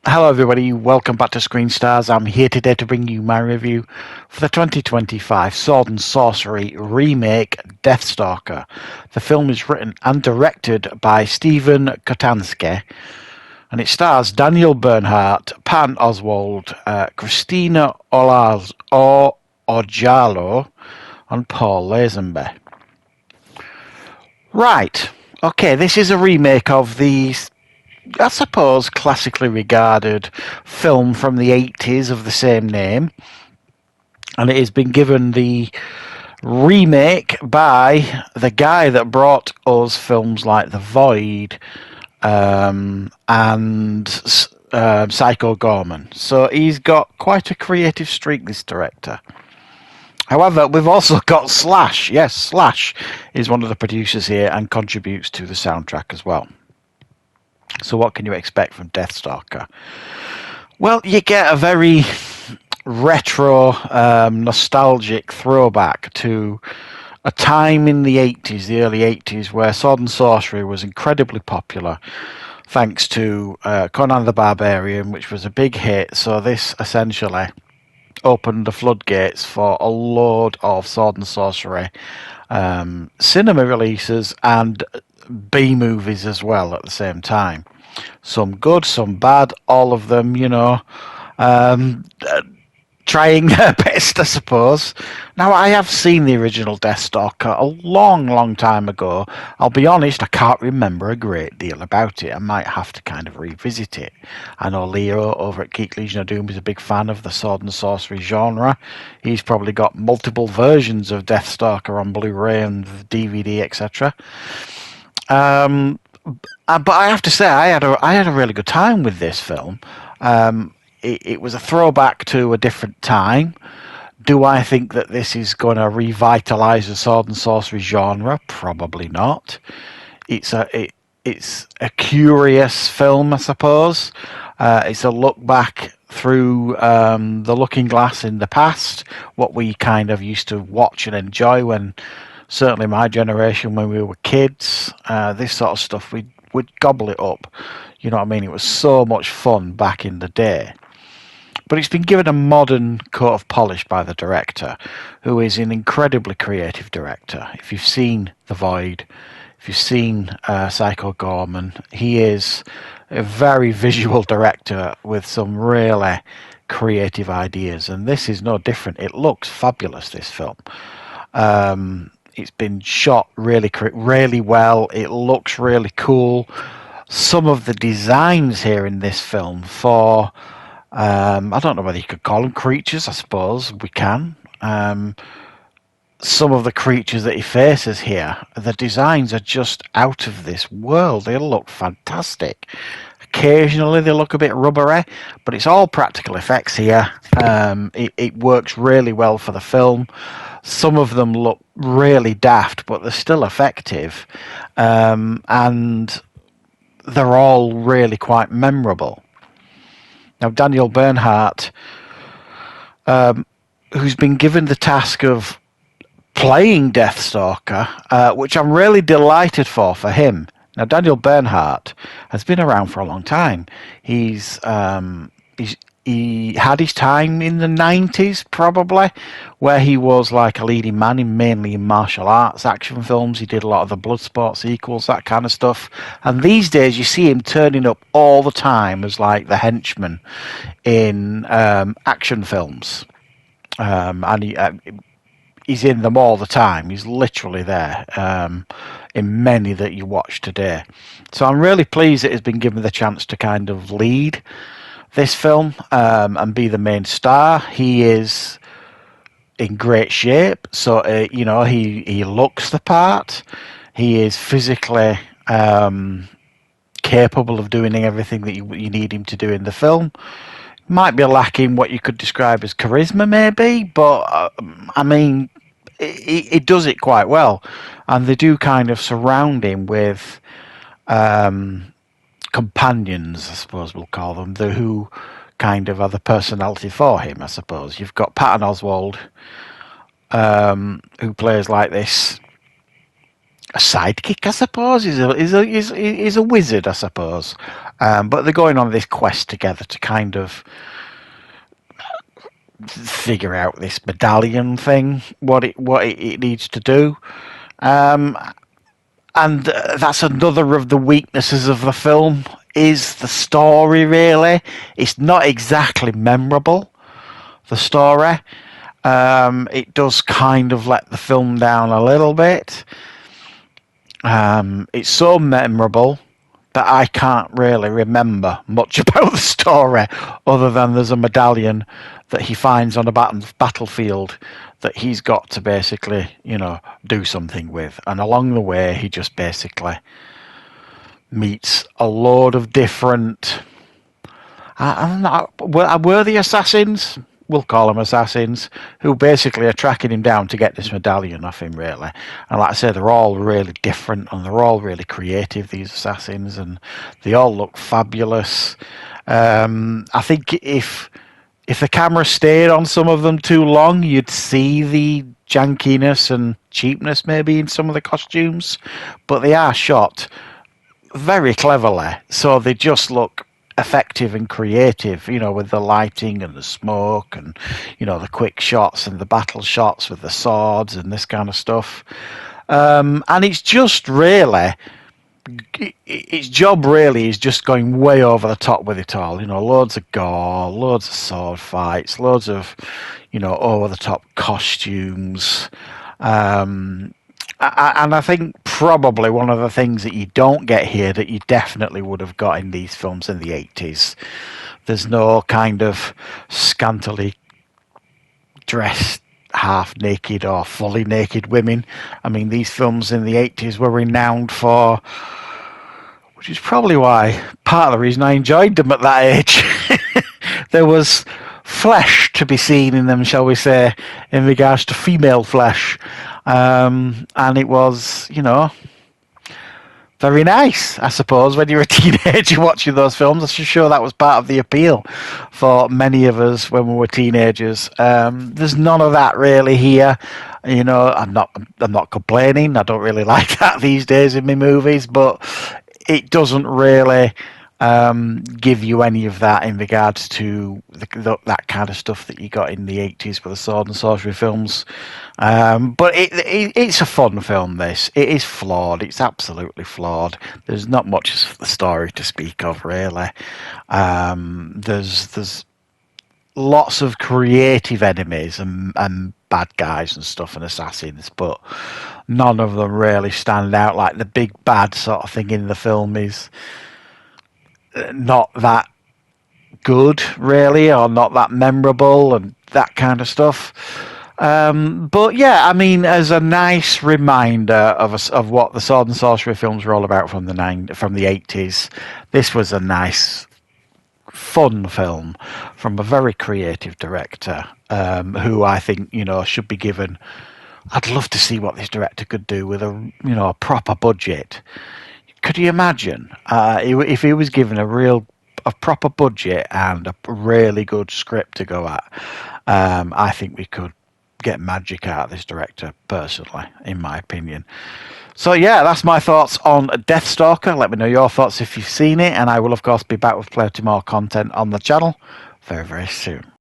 Hello everybody, welcome back to Screenstars. I'm here today to bring you my review for the 2025 Sword and Sorcery remake Deathstalker. The film is written and directed by Steven Kotansky, and it stars Daniel Bernhardt, Patton Oswalt, Christina Ojalo, and Paul Lazenby. Right, okay, this is a remake of the, I suppose, classically regarded film from the 80s of the same name. And it has been given the remake by the guy that brought us films like The Void and Psycho Gorman. So he's got quite a creative streak, this director. However, we've also got Slash. Yes, Slash is one of the producers here and contributes to the soundtrack as well. So what can you expect from Deathstalker? Well, you get a very retro, nostalgic throwback to a time in the 80s, the early 80s, where sword and sorcery was incredibly popular, thanks to Conan the Barbarian, which was a big hit. So this essentially opened the floodgates for a load of sword and sorcery cinema releases and B-movies as well at the same time. Some good, some bad, all of them, trying their best, I suppose. Now, I have seen the original Deathstalker a long, long time ago. I'll be honest, I can't remember a great deal about it. I might have to kind of revisit it. I know Leo over at Geek Legion of Doom is a big fan of the sword and sorcery genre. He's probably got multiple versions of Deathstalker on Blu-ray and DVD, etc. But I have to say, I had a really good time with this film. It was a throwback to a different time. Do I think that this is going to revitalise the sword and sorcery genre? Probably not. It's a curious film, I suppose. It's a look back through the looking glass in the past, what we kind of used to watch and enjoy when, certainly my generation, when we were kids. This sort of stuff, we'd gobble it up. You know what I mean? It was so much fun back in the day. But it's been given a modern coat of polish by the director, who is an incredibly creative director. If you've seen The Void, if you've seen Psycho Gorman, he is a very visual director with some really creative ideas. And this is no different. It looks fabulous, this film. It's been shot really well. It looks really cool. Some of the designs here in this film for, I don't know whether you could call them creatures. I suppose we can. Some of the creatures that he faces here, the designs are just out of this world. They look fantastic. Occasionally they look a bit rubbery, but it's all practical effects here. It works really well for the film. Some of them look really daft, but they're still effective. And they're all really quite memorable. Now, Daniel Bernhardt, who's been given the task of playing Deathstalker, which I'm really delighted for him. Now, Daniel Bernhardt has been around for a long time. He had his time in the 90s, probably, where he was like a leading man mainly in martial arts action films. He did a lot of the Bloodsport sequels, that kind of stuff. And these days you see him turning up all the time as like the henchman in action films. And he's in them all the time. He's literally there in many that you watch today. So I'm really pleased that he's been given the chance to kind of lead this film and be the main star. He is in great shape, so he looks the part. He is physically capable of doing everything that you need him to do in the film. Might be lacking what you could describe as charisma, maybe, but I mean, it does it quite well, and they do kind of surround him with companions, I suppose we'll call them, who kind of are the personality for him, I suppose. You've got Patton Oswalt, who plays like this a sidekick, I suppose. He's a wizard, I suppose. But they're going on this quest together to kind of figure out this medallion thing, what it needs to do. Um, and that's another of the weaknesses of the film, is the story. Really, it's not exactly memorable, the story. It does kind of let the film down a little bit. It's so memorable that I can't really remember much about the story, other than there's a medallion that he finds on a battlefield that he's got to basically, do something with. And along the way, he just basically meets a load of different, worthy assassins. We'll call them assassins, who basically are tracking him down to get this medallion off him, really. And like I say, they're all really different and they're all really creative, these assassins, and they all look fabulous. I think if the camera stayed on some of them too long, you'd see the jankiness and cheapness maybe in some of the costumes, but they are shot very cleverly, so they just look effective and creative, with the lighting and the smoke and, the quick shots and the battle shots with the swords and this kind of stuff. And it's just really, its job really is just going way over the top with it all. Loads of gore, loads of sword fights, loads of, over the top costumes. And I think probably one of the things that you don't get here that you definitely would have got in these films in the 80s, there's no kind of scantily dressed half naked or fully naked women. I mean, these films in the 80s were renowned for, which is probably why part of the reason I enjoyed them at that age. There was flesh to be seen in them, shall we say, in regards to female flesh. And it was, very nice, I suppose, when you're a teenager watching those films. I'm sure that was part of the appeal for many of us when we were teenagers. There's none of that really here. I'm not complaining. I don't really like that these days in my movies, but it doesn't really give you any of that in regards to that kind of stuff that you got in the 80s with the sword and sorcery films. But it's a fun film, this. It is flawed. It's absolutely flawed. There's not much of the story to speak of, really. There's lots of creative enemies and bad guys and stuff and assassins, but none of them really stand out. Like the big bad sort of thing in the film is not that good, really, or not that memorable and that kind of stuff. But yeah, I mean, as a nice reminder of what the sword and sorcery films were all about from the 80s, this was a nice, fun film from a very creative director, who I think should be given. I'd love to see what this director could do with a proper budget. Could you imagine if he was given a proper budget and a really good script to go at? I think we could get magic out of this director, personally, in my opinion. So yeah, that's my thoughts on Deathstalker. Let me know your thoughts if you've seen it, and I will of course be back with plenty more content on the channel very, very soon.